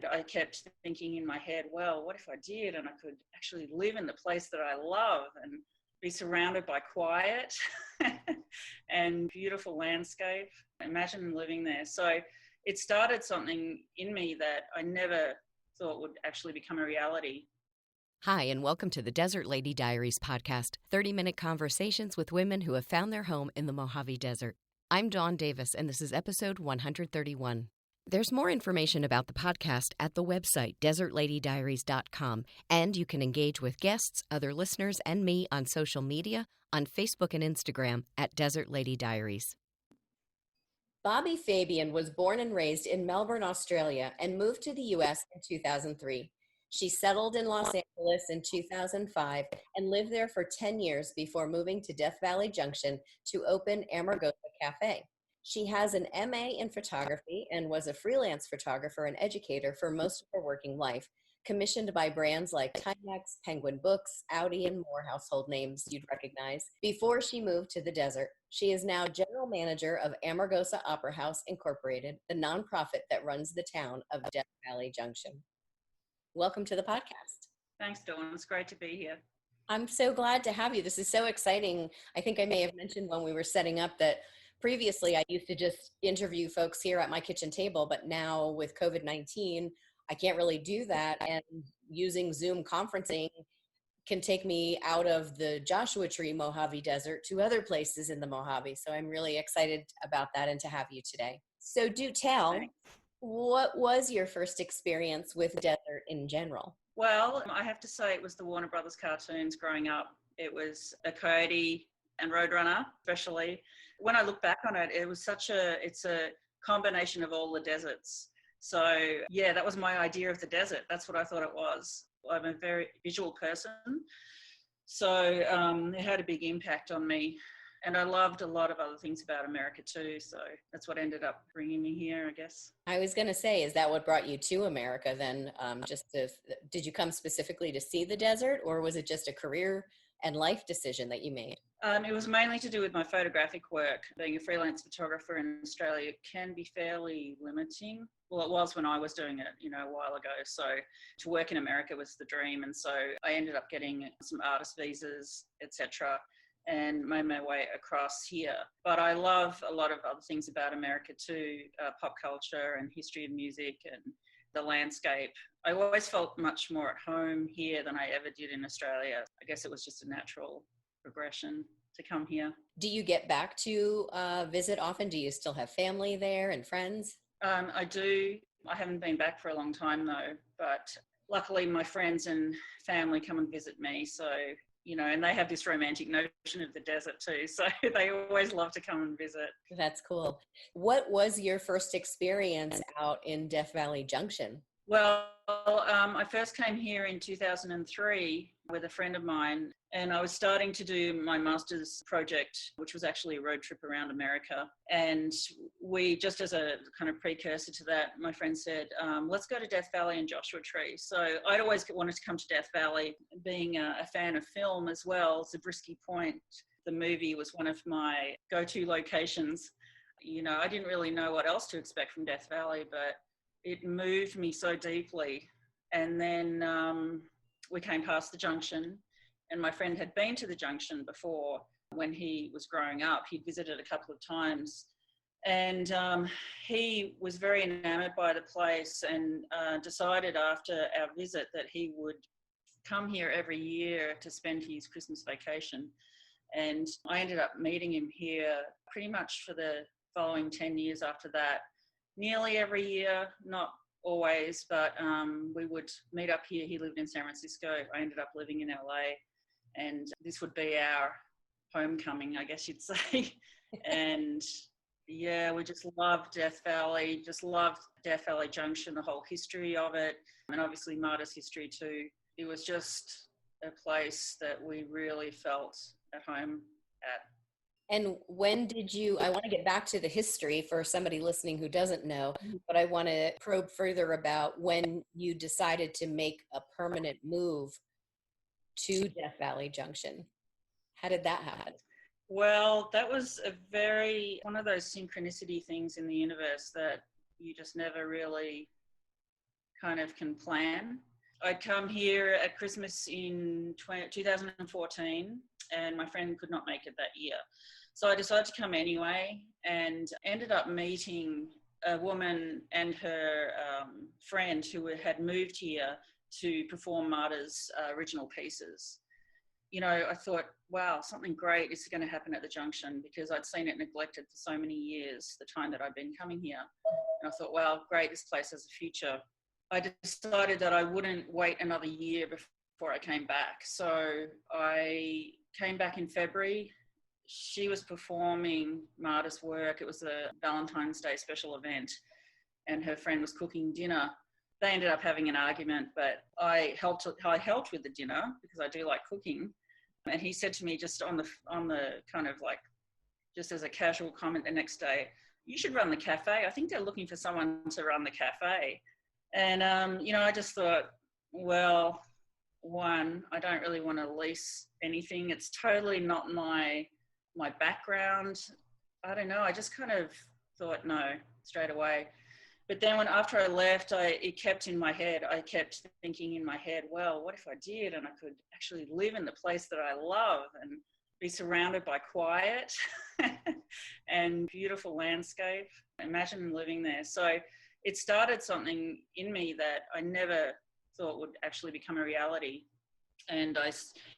I kept thinking in my head, well, what if I did and I could actually live in the place that I love and be surrounded by quiet and beautiful landscape. Imagine living there. So it started something in me that I never thought would actually become a reality. Hi, and welcome to the Desert Lady Diaries podcast, 30-minute conversations with women who have found their home in the Mojave Desert. I'm Dawn Davis, and this is episode 131. There's more information about the podcast at the website, desertladydiaries.com, and you can engage with guests, other listeners, and me on social media, on Facebook and Instagram at Desert Lady Diaries. Bobbi Fabian was born and raised in Melbourne, Australia, and moved to the U.S. in 2003. She settled in Los Angeles in 2005 and lived there for 10 years before moving to Death Valley Junction to open Amargosa Cafe. She has an MA in photography and was a freelance photographer and educator for most of her working life, commissioned by brands like Timex, Penguin Books, Audi, and more household names you'd recognize. Before she moved to the desert, she is now general manager of Amargosa Opera House Incorporated, the nonprofit that runs the town of Death Valley Junction. Welcome to the podcast. Thanks, Dawn. It's great to be here. I'm so glad to have you. This is so exciting. I think I may have mentioned when we were setting up that previously I used to just interview folks here at my kitchen table, but now with COVID-19, I can't really do that. And using Zoom conferencing can take me out of the Joshua Tree Mojave Desert to other places in the Mojave. So I'm really excited about that and to have you today. So do tell, Thanks. What was your first experience with desert in general? Well, I have to say it was the Warner Brothers cartoons growing up. It was a Coyote and Roadrunner, especially. When I look back on it, it's a combination of all the deserts. So yeah, that was my idea of the desert. That's what I thought it was. I'm a very visual person. So it had a big impact on me. And I loved a lot of other things about America too. So that's what ended up bringing me here, I guess. I was going to say, is that what brought you to America then? Did you come specifically to see the desert, or was it just a career and life decision that you made? It was mainly to do with my photographic work. Being a freelance photographer in Australia can be fairly limiting. Well, it was when I was doing it, a while ago. So to work in America was the dream. And so I ended up getting some artist visas, etc., and made my way across here. But I love a lot of other things about America too, pop culture and history of music and the landscape. I always felt much more at home here than I ever did in Australia. I guess it was just a natural progression to come here. Do you get back to visit often? Do you still have family there and friends? I do. I haven't been back for a long time though, but luckily my friends and family come and visit me. So, and they have this romantic notion of the desert too. So they always love to come and visit. That's cool. What was your first experience out in Death Valley Junction? Well, I first came here in 2003 with a friend of mine, and I was starting to do my master's project, which was actually a road trip around America. And we, just as a kind of precursor to that, my friend said, let's go to Death Valley and Joshua Tree. So I'd always wanted to come to Death Valley. Being a fan of film as well, Zabriskie Point, the movie, was one of my go-to locations. I didn't really know what else to expect from Death Valley, but it moved me so deeply. And then we came past the junction, and my friend had been to the junction before when he was growing up. He'd visited a couple of times, and he was very enamored by the place and decided after our visit that he would come here every year to spend his Christmas vacation. And I ended up meeting him here pretty much for the following 10 years after that. Nearly every year, not always, but we would meet up here. He lived in San Francisco. I ended up living in LA, and this would be our homecoming, I guess you'd say. And yeah, we just loved Death Valley, just loved Death Valley Junction, the whole history of it, and obviously Martyrs history too. It was just a place that we really felt at home at. And when did you, I want to get back to the history for somebody listening who doesn't know, but I want to probe further about when you decided to make a permanent move to Death Valley Junction. How did that happen? Well, that was one of those synchronicity things in the universe that you just never really kind of can plan. I'd come here at Christmas in 2014, and my friend could not make it that year. So I decided to come anyway, and ended up meeting a woman and her friend who had moved here to perform Marta's original pieces. You know, I thought, wow, something great is going to happen at the Junction, because I'd seen it neglected for so many years, the time that I'd been coming here. And I thought, wow, great, this place has a future. I decided that I wouldn't wait another year before I came back. So I came back in February. She was performing Marta's work. It was a Valentine's Day special event, and her friend was cooking dinner. They ended up having an argument, but I helped with the dinner because I do like cooking. And he said to me, just on the kind of like, just as a casual comment the next day, you should run the cafe. I think they're looking for someone to run the cafe. And, you know, I just thought, well, one, I don't really want to lease anything. It's totally not my background. I don't know. I just kind of thought no straight away. But then after I left, it kept in my head. I kept thinking in my head, well, what if I did and I could actually live in the place that I love and be surrounded by quiet and beautiful landscape? Imagine living there. So it started something in me that I never thought would actually become a reality. And I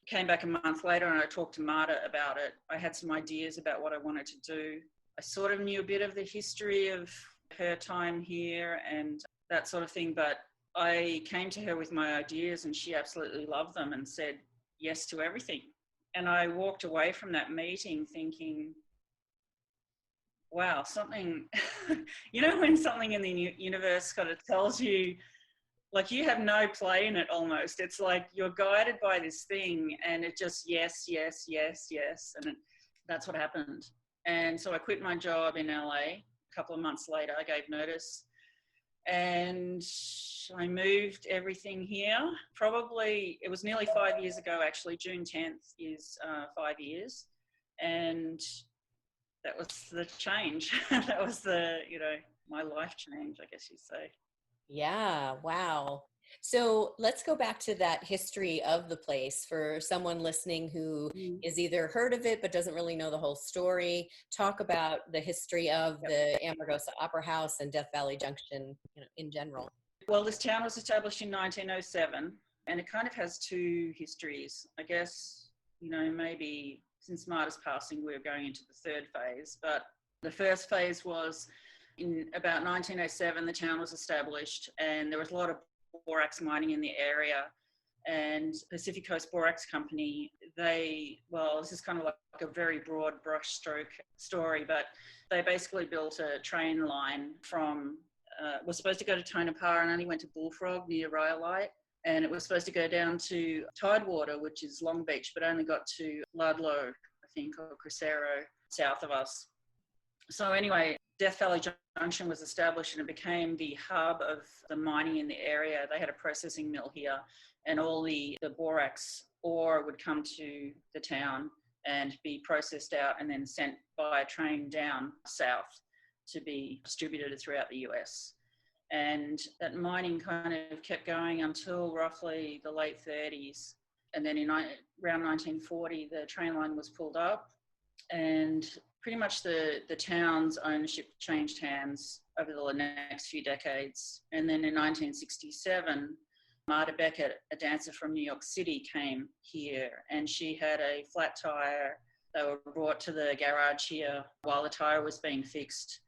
came back a month later and I talked to Marta about it. I had some ideas about what I wanted to do. I sort of knew a bit of the history of her time here and that sort of thing, but I came to her with my ideas and she absolutely loved them and said yes to everything. And I walked away from that meeting thinking, wow, something, you know, when something in the universe kind of tells you, like you have no play in it almost. It's like you're guided by this thing and it just yes, yes, yes, yes. And that's what happened. And so I quit my job in LA. A couple of months later, I gave notice and I moved everything here. Probably, it was nearly 5 years ago, actually. June 10th is 5 years. And that was the change. That was my life change, I guess you'd say. Yeah, wow. So let's go back to that history of the place for someone listening who is either heard of it but doesn't really know the whole story. Talk about the history of the Amargosa Opera House and Death Valley Junction, you know, in general. Well, this town was established in 1907 and it kind of has two histories. I guess, you know, maybe since Marta's passing, we're going into the third phase, but the first phase was in about 1907, the town was established and there was a lot of borax mining in the area, and Pacific Coast Borax Company, this is kind of like a very broad brushstroke story, but they basically built a train line from, was supposed to go to Tonopah and only went to Bullfrog near Rhyolite, and it was supposed to go down to Tidewater, which is Long Beach, but only got to Ludlow, I think, or Crucero, south of us. So anyway, Death Valley Junction was established and it became the hub of the mining in the area. They had a processing mill here and all the borax ore would come to the town and be processed out and then sent by a train down south to be distributed throughout the US. And that mining kind of kept going until roughly the late 30s. And then around 1940, the train line was pulled up and pretty much the town's ownership changed hands over the next few decades. And then in 1967, Marta Beckett, a dancer from New York City, came here and she had a flat tire. They were brought to the garage here while the tire was being fixed.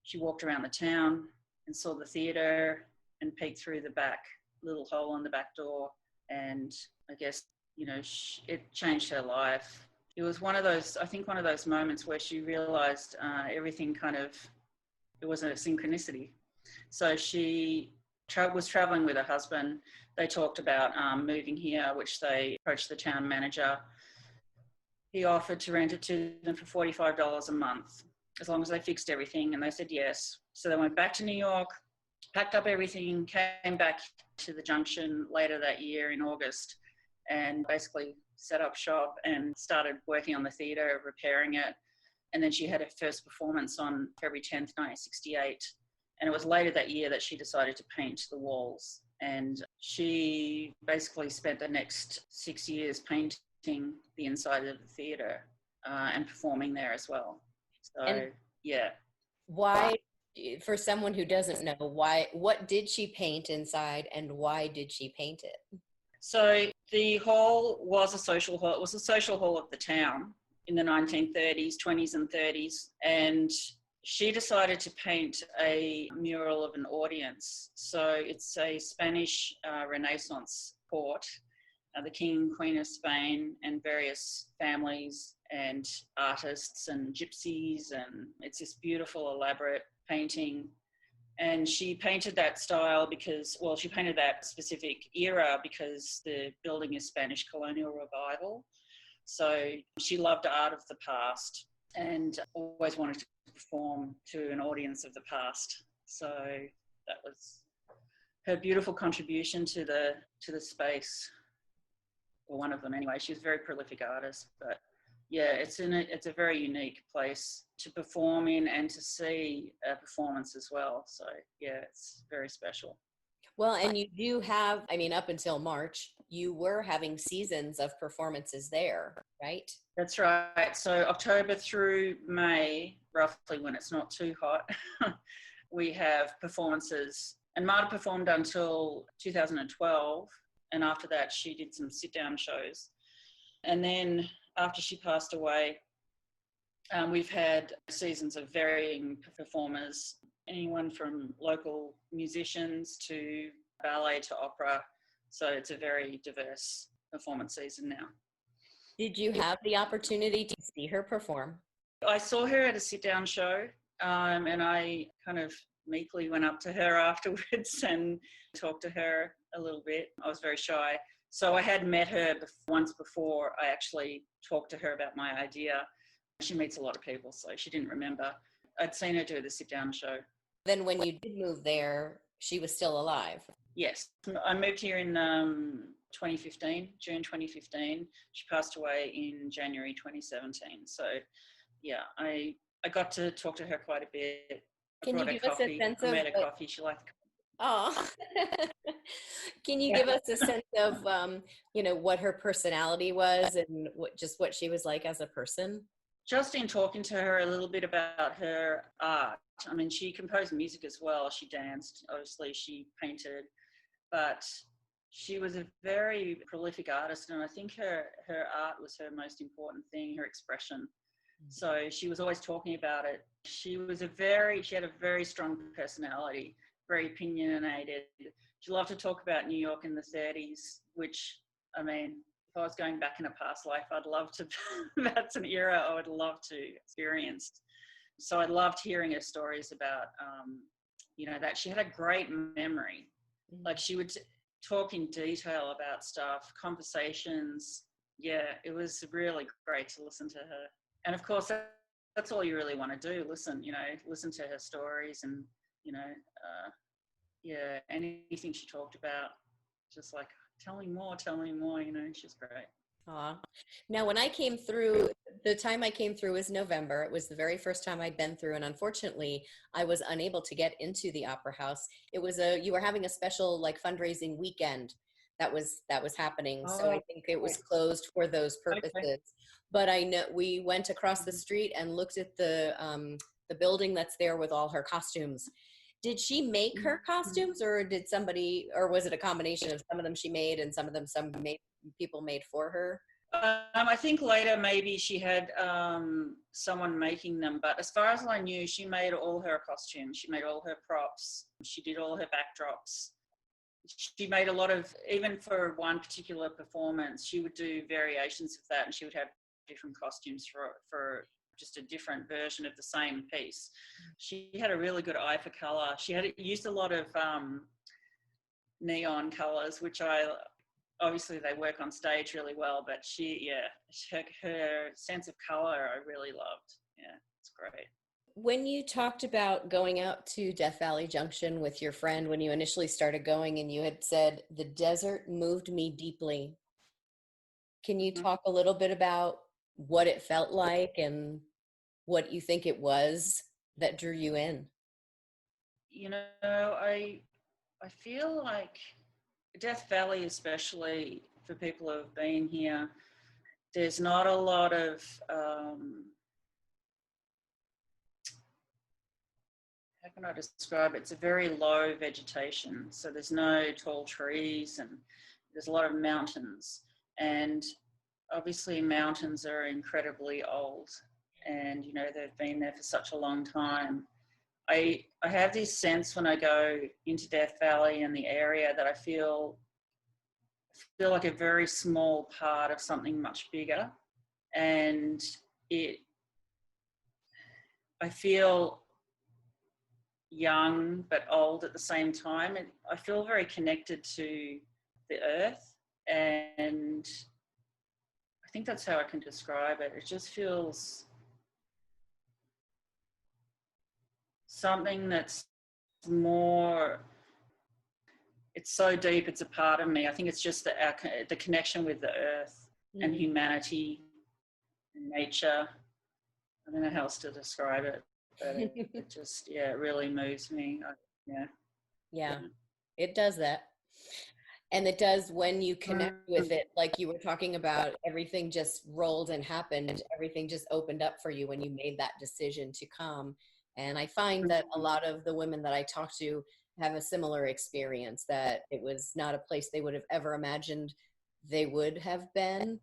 She walked around the town and saw the theatre and peeked through the back little hole in the back door. And I guess, you know, it changed her life. It was one of those moments where she realized everything it was a synchronicity. So she was traveling with her husband. They talked about moving here, which they approached the town manager. He offered to rent it to them for $45 a month, as long as they fixed everything, and they said yes. So they went back to New York, packed up everything, came back to the Junction later that year in August, and basically set up shop and started working on the theatre, repairing it. And then she had her first performance on February 10th, 1968. And it was later that year that she decided to paint the walls. And she basically spent the next 6 years painting the inside of the theatre and performing there as well. So, And yeah. why, for someone who doesn't know, what did she paint inside and why did she paint it? So the hall was a social hall. It was a social hall of the town in the 1930s, 20s and 30s. And she decided to paint a mural of an audience. So it's a Spanish Renaissance court, the King and Queen of Spain and various families and artists and gypsies. And it's this beautiful, elaborate painting. And she painted that style because, well, she painted that specific era because the building is Spanish colonial revival. So she loved art of the past and always wanted to perform to an audience of the past. So that was her beautiful contribution to the space, or one of them anyway. She was a very prolific artist, but yeah, it's a very unique place to perform in and to see a performance as well. So yeah, it's very special. Well, and you do have, I mean, up until March, you were having seasons of performances there, right? That's right. So October through May, roughly when it's not too hot, we have performances. And Marta performed until 2012. And after that, she did some sit-down shows. And then after she passed away, we've had seasons of varying performers, anyone from local musicians to ballet to opera. So it's a very diverse performance season now. Did you have the opportunity to see her perform? I saw her at a sit-down show, and I kind of meekly went up to her afterwards and talked to her a little bit. I was very shy. So I had met her once before I actually talked to her about my idea. She meets a lot of people, so she didn't remember. I'd seen her do the sit-down show. Then when you did move there, she was still alive? Yes. I moved here in 2015, June 2015. She passed away in January 2017. So, yeah, I got to talk to her quite a bit. Can you give us a sense of... I made her coffee. She liked coffee. Oh, can you give us a sense of, what her personality was and what she was like as a person? Just in talking to her a little bit about her art. I mean, she composed music as well. She danced, obviously she painted, but she was a very prolific artist. And I think her art was her most important thing, her expression. So she was always talking about it. She had a very strong personality, very opinionated. She loved to talk about New York in the 30s, which, I mean, if I was going back in a past life, I'd love to, that's an era I would love to experience. So I loved hearing her stories about, that she had a great memory. Like she would talk in detail about stuff, conversations. Yeah, it was really great to listen to her. And of course, that's all you really want to do. Listen to her stories and, anything she talked about, just like, tell me more, she's great. Aw. Now, when I came through, the time I came through was November. It was the very first time I'd been through, and unfortunately, I was unable to get into the Opera House. It was you were having a special fundraising weekend that was happening, so I think it was closed for those purposes. Okay. But I know we went across the street and looked at the building that's there with all her costumes. Did she make her costumes, or was it a combination of some of them she made and some of them people made for her? I think later maybe she had someone making them, but as far as I knew, she made all her costumes. She made all her props. She did all her backdrops. She made a lot of, even for one particular performance, she would do variations of that, and she would have different costumes for just a different version of the same piece. She had a really good eye for colour. She had used a lot of neon colours, which obviously they work on stage really well, but her sense of colour I really loved. Yeah, it's great. When you talked about going out to Death Valley Junction with your friend, when you initially started going, and you had said, the desert moved me deeply. Can you talk a little bit about what it felt like and what you think it was that drew you in? I feel like Death Valley, especially for people who have been here, there's not a lot of how can I describe it? It's a very low vegetation, so there's no tall trees, and there's a lot of mountains. And obviously mountains are incredibly old, and they've been there for such a long time. I have this sense when I go into Death Valley and the area that I feel like a very small part of something much bigger, and I feel young but old at the same time. I feel very connected to the earth, and I think that's how I can describe it. It just feels something that's more, it's so deep, it's a part of me. I think it's just the connection with the earth and humanity and nature. I don't know how else to describe it, but it just, it really moves me. Yeah, it does that. And it does when you connect with it, like you were talking about, everything just rolled and happened. Everything just opened up for you when you made that decision to come. And I find that a lot of the women that I talk to have a similar experience, that it was not a place they would have ever imagined they would have been,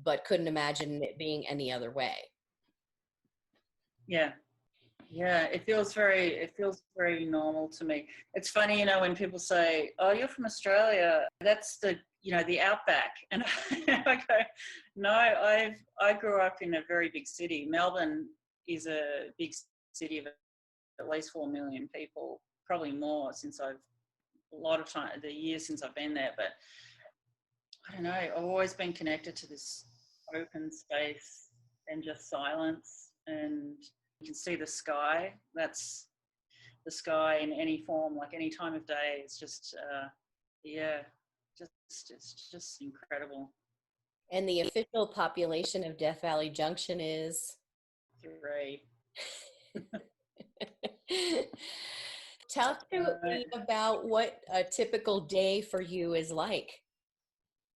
but couldn't imagine it being any other way. Yeah. It feels very normal to me. It's funny, when people say, "Oh, you're from Australia," that's the outback, and I go, "No, I grew up in a very big city. Melbourne is a big city of at least 4 million people, probably more the years since I've been there. But I don't know, I've always been connected to this open space and just silence, and you can see the sky. That's the sky in any form, like any time of day. It's just, it's just incredible. And the official population of Death Valley Junction is 3. Talk to me about what a typical day for you is like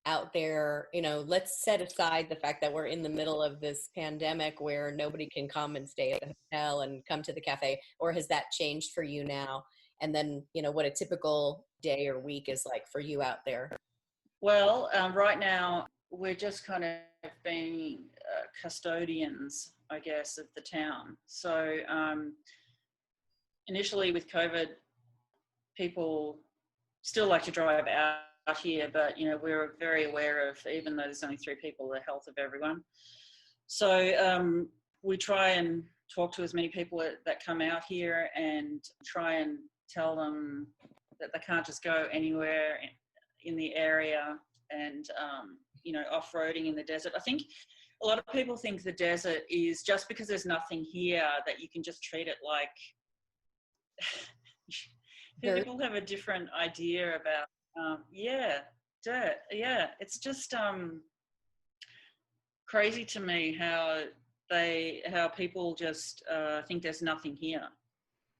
out there. Let's set aside the fact that we're in the middle of this pandemic where nobody can come and stay at the hotel and come to the cafe, or has that changed for you now? And then, what a typical day or week is like for you out there. Well, right now we're just kind of being custodians, I guess, of the town. So initially with COVID, people still like to drive out here, but we're very aware of, even though there's only 3 people, the health of everyone. So we try and talk to as many people that come out here and try and tell them that they can't just go anywhere in the area and off-roading in the desert. I think a lot of people think the desert is just because there's nothing here that you can just treat it like people have a different idea about dirt. It's just crazy to me how people just think there's nothing here.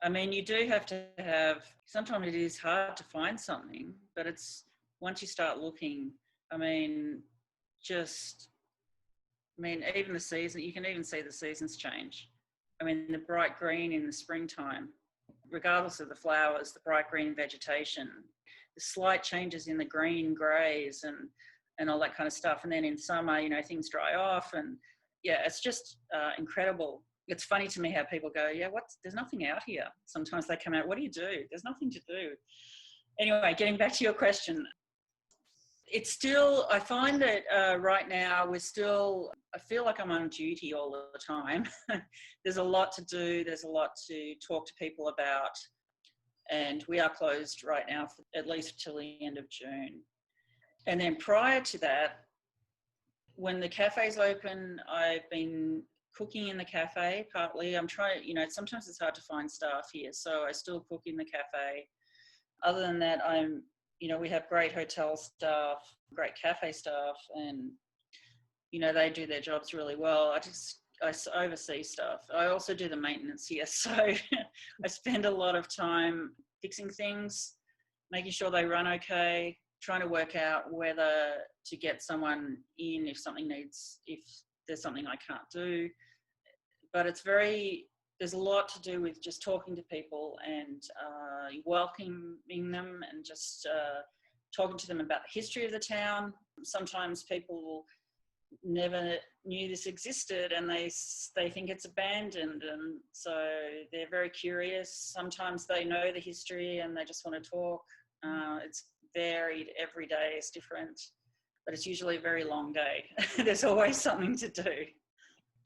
I mean, you do have to have, sometimes it is hard to find something, but it's once you start looking, even the season, you can even see the seasons change. The bright green in the springtime, regardless of the flowers, the bright green vegetation, the slight changes in the green greys and all that kind of stuff. And then in summer, things dry off, and it's just incredible. It's funny to me how people go, there's nothing out here. Sometimes they come out, what do you do? There's nothing to do. Anyway, getting back to your question, it's still, I find that right now I feel like I'm on duty all the time. There's a lot to do. There's a lot to talk to people about. And we are closed right now for at least till the end of June. And then prior to that, when the cafe's open, I've been cooking in the cafe partly. I'm trying, sometimes it's hard to find staff here, so I still cook in the cafe. Other than that, we have great hotel staff, great cafe staff, and, they do their jobs really well. I just oversee stuff. I also do the maintenance, yes. So I spend a lot of time fixing things, making sure they run okay, trying to work out whether to get someone in if there's something I can't do. But there's a lot to do with just talking to people and welcoming them and just talking to them about the history of the town. Sometimes people never knew this existed and they think it's abandoned, and so they're very curious. Sometimes they know the history and they just want to talk. It's varied. Every day is different, but it's usually a very long day. There's always something to do.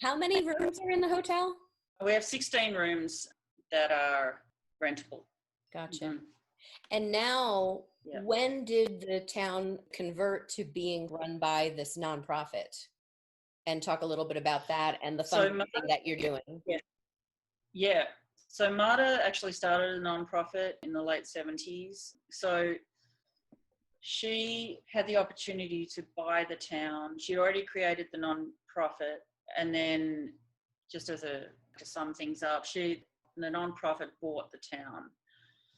How many rooms are in the hotel? We have 16 rooms that are rentable. Gotcha. Mm-hmm. And now, when did the town convert to being run by this nonprofit? And talk a little bit about that and the fundraising that you're doing. Yeah. So Marta actually started a nonprofit in the late 70s. So she had the opportunity to buy the town. She'd already created the nonprofit, and then just to sum things up, the nonprofit bought the town.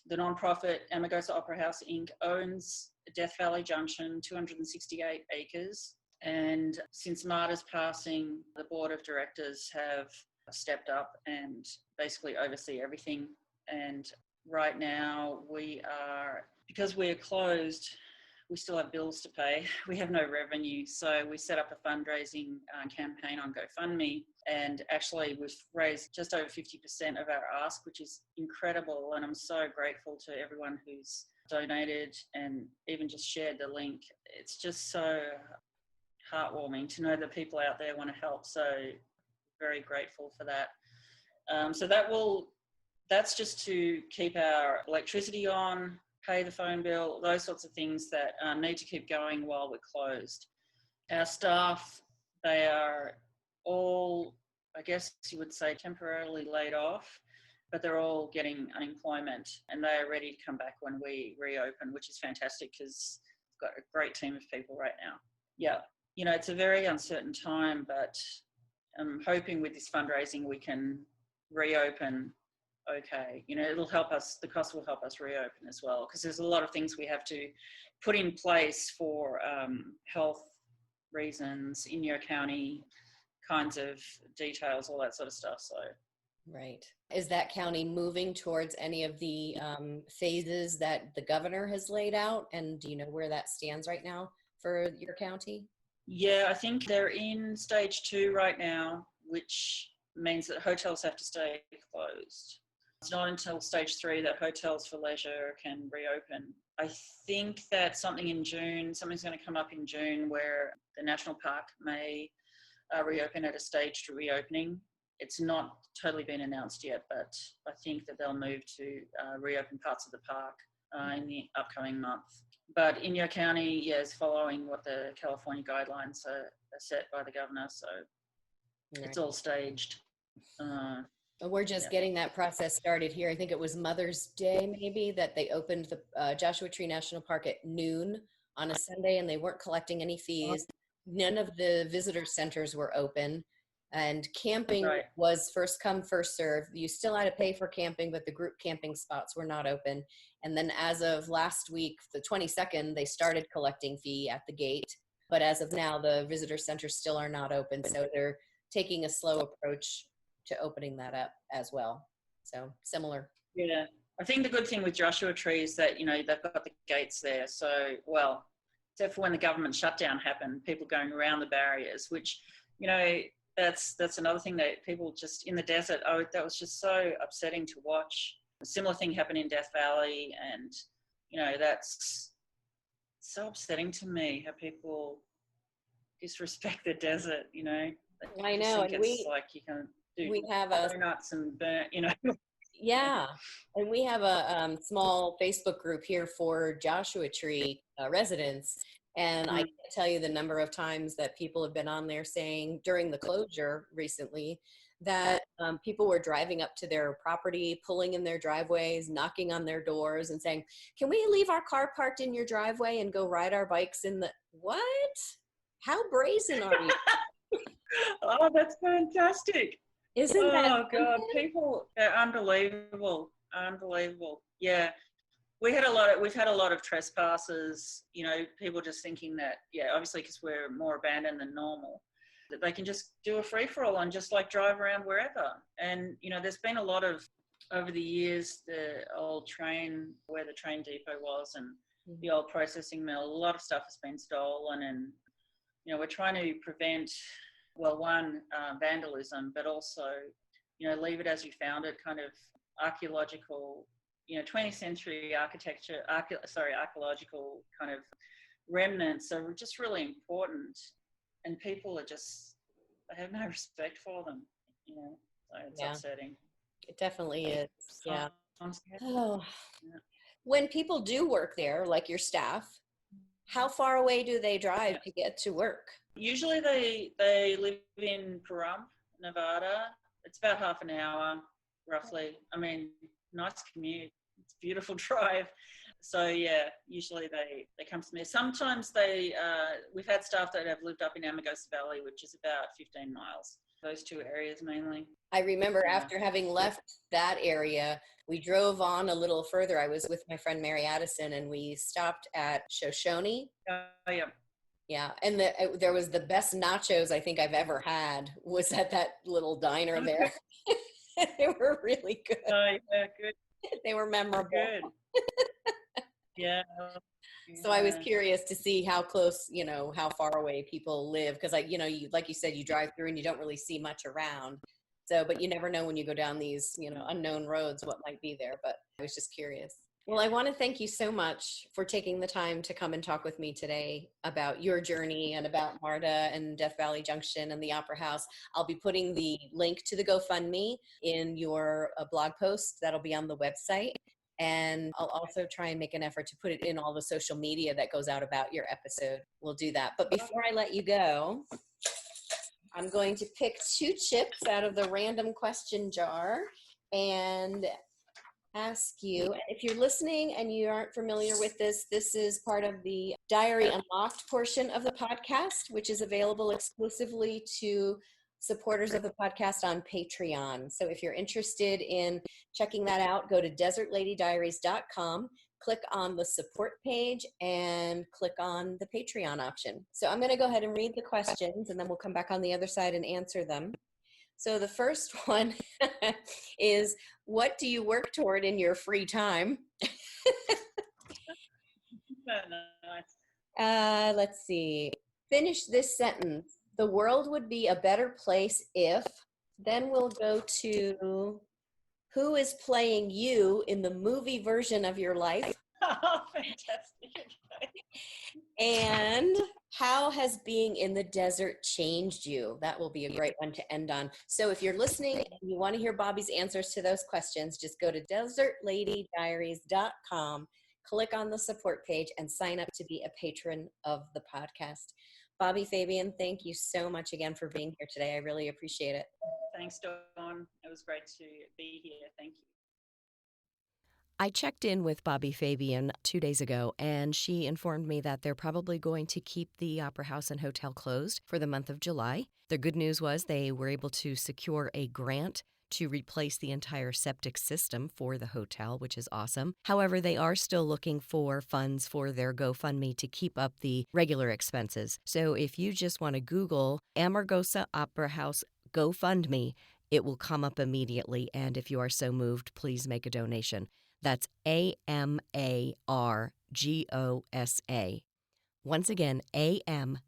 The nonprofit, Amagosa Opera House Inc., owns Death Valley Junction, 268 acres. And since Marta's passing, the board of directors have stepped up and basically oversee everything. And right now because we're closed, we still have bills to pay. We have no revenue. So we set up a fundraising campaign on GoFundMe. And actually we've raised just over 50% of our ask, which is incredible. And I'm so grateful to everyone who's donated and even just shared the link. It's just so heartwarming to know that people out there want to help. So very grateful for that. So that's just to keep our electricity on, pay the phone bill, those sorts of things that need to keep going while we're closed. Our staff, they are all, I guess you would say, temporarily laid off, but they're all getting unemployment and they are ready to come back when we reopen, which is fantastic because we've got a great team of people right now. Yeah, it's a very uncertain time, but I'm hoping with this fundraising we can reopen okay. It'll help us, the cost will help us reopen as well, because there's a lot of things we have to put in place for health reasons in your county, kinds of details, all that sort of stuff. So right. Is that county moving towards any of the phases that the governor has laid out? And do you know where that stands right now for your county? Yeah, I think they're in stage 2 right now, which means that hotels have to stay closed. It's not until stage 3 that hotels for leisure can reopen. I think that something's going to come up in June where the national park may reopen at a staged reopening. It's not totally been announced yet, but I think that they'll move to reopen parts of the park in the upcoming month. But in your county, is following what the California guidelines are set by the governor, so It's all staged. We're just getting that process started here. I think it was Mother's Day, maybe, that they opened the Joshua Tree National Park at noon on a Sunday, and they weren't collecting any fees. None of the visitor centers were open, and camping was first come, first serve. You still had to pay for camping, but the group camping spots were not open. And then as of last week, the 22nd, they started collecting fee at the gate. But as of now, the visitor centers still are not open. So they're taking a slow approach to opening that up as well. So similar. Yeah. I think the good thing with Joshua Tree is that, they've got the gates there. So, except for when the government shutdown happened, people going around the barriers, which, that's another thing that people just in the desert, that was just so upsetting to watch. A similar thing happened in Death Valley, and, that's so upsetting to me how people disrespect the desert, I know. And it's like you can do have donuts and burn, Yeah. And we have a small Facebook group here for Joshua Tree residents. And I can't tell you the number of times that people have been on there saying during the closure recently that people were driving up to their property, pulling in their driveways, knocking on their doors and saying, "Can we leave our car parked in your driveway and go ride our bikes in the..." What? How brazen are you? Oh, that's fantastic. Isn't that Oh God, something? people are unbelievable. Unbelievable. Yeah. We've had a lot of trespassers, people just thinking that, yeah, obviously because we're more abandoned than normal, that they can just do a free for all and just like drive around wherever. And, there's been a lot of, over the years, the old train, where the train depot was, and the old processing mill, a lot of stuff has been stolen. And, we're trying to prevent, well, one, vandalism, but also, leave it as you found it, kind of archaeological, 20th century archaeological kind of remnants are just really important. And people are just, they have no respect for them, so it's upsetting. It definitely is. Yeah. Oh. Yeah. When people do work there, like your staff, how far away do they drive to get to work? Usually they live in Pahrump, Nevada. It's about half an hour, roughly. I mean, nice commute. It's a beautiful drive. So yeah, usually they come to me. Sometimes we've had staff that have lived up in Amargosa Valley, which is about 15 miles. Those two areas mainly. I remember after having left that area, we drove on a little further. I was with my friend Mary Addison, and we stopped at Shoshone. Oh, yeah. Yeah, and there was the best nachos I think I've ever had was at that little diner there. They were really good. Oh, yeah, good. They were memorable. Good. Yeah. So I was curious to see how close, how far away people live. Because you, like you said, you drive through and you don't really see much around. So, but you never know when you go down these, unknown roads, what might be there. But I was just curious. Well, I want to thank you so much for taking the time to come and talk with me today about your journey and about MARTA and Death Valley Junction and the Opera House. I'll be putting the link to the GoFundMe in your blog post that'll be on the website. And I'll also try and make an effort to put it in all the social media that goes out about your episode. We'll do that. But before I let you go, I'm going to pick 2 chips out of the random question jar and ask you, if you're listening and you aren't familiar with this is part of the Diary Unlocked portion of the podcast, which is available exclusively to supporters of the podcast on Patreon. So if you're interested in checking that out, go to desertladydiaries.com, click on the support page, and click on the Patreon option. So I'm going to go ahead and read the questions, and then we'll come back on the other side and answer them. So the first one is, what do you work toward in your free time? Let's see. Finish this sentence. The world would be a better place if, then we'll go to, who is playing you in the movie version of your life? Oh, fantastic. And how has being in the desert changed you? That will be a great one to end on. So if you're listening and you want to hear Bobbi's answers to those questions, just go to desertladydiaries.com, click on the support page, and sign up to be a patron of the podcast. Bobbi Fabian, thank you so much again for being here today. I really appreciate it. Thanks, Dawn. It was great to be here. Thank you. I checked in with Bobbi Fabian 2 days ago, and she informed me that they're probably going to keep the Opera House and Hotel closed for the month of July. The good news was they were able to secure a grant to replace the entire septic system for the hotel, which is awesome. However, they are still looking for funds for their GoFundMe to keep up the regular expenses. So if you just want to Google Amargosa Opera House GoFundMe, it will come up immediately. And if you are so moved, please make a donation. That's AMARGOSA. Once again, AMARGOSA,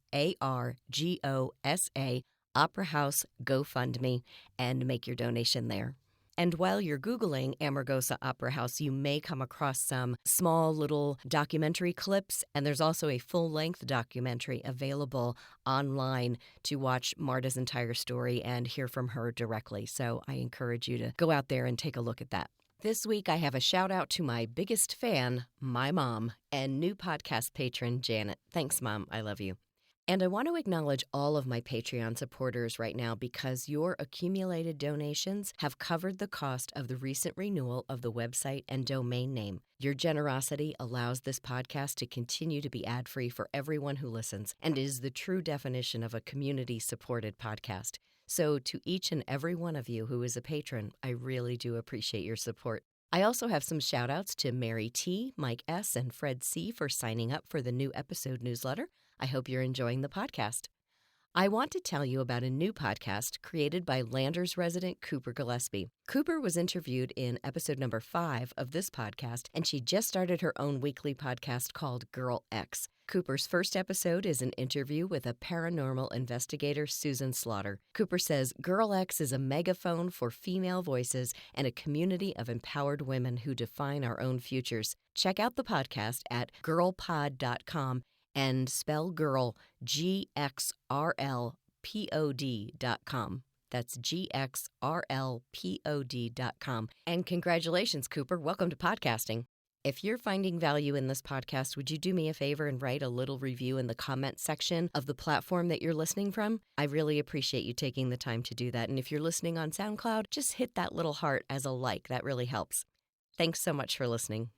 Opera House GoFundMe, and make your donation there. And while you're Googling Amargosa Opera House, you may come across some small little documentary clips, and there's also a full-length documentary available online to watch Marta's entire story and hear from her directly. So I encourage you to go out there and take a look at that. This week, I have a shout out to my biggest fan, my mom, and new podcast patron, Janet. Thanks, Mom. I love you. And I want to acknowledge all of my Patreon supporters right now because your accumulated donations have covered the cost of the recent renewal of the website and domain name. Your generosity allows this podcast to continue to be ad-free for everyone who listens and is the true definition of a community-supported podcast. So to each and every one of you who is a patron, I really do appreciate your support. I also have some shout-outs to Mary T., Mike S., and Fred C. for signing up for the new episode newsletter. I hope you're enjoying the podcast. I want to tell you about a new podcast created by Landers resident Cooper Gillespie. Cooper was interviewed in episode number 5 of this podcast, and she just started her own weekly podcast called Girl X. Cooper's first episode is an interview with a paranormal investigator, Susan Slaughter. Cooper says Girl X is a megaphone for female voices and a community of empowered women who define our own futures. Check out the podcast at girlpod.com and spell girl GXRLPOD.com. That's GXRLPOD.com. And congratulations, Cooper. Welcome to podcasting. If you're finding value in this podcast, would you do me a favor and write a little review in the comment section of the platform that you're listening from? I really appreciate you taking the time to do that. And if you're listening on SoundCloud, just hit that little heart as a like. That really helps. Thanks so much for listening.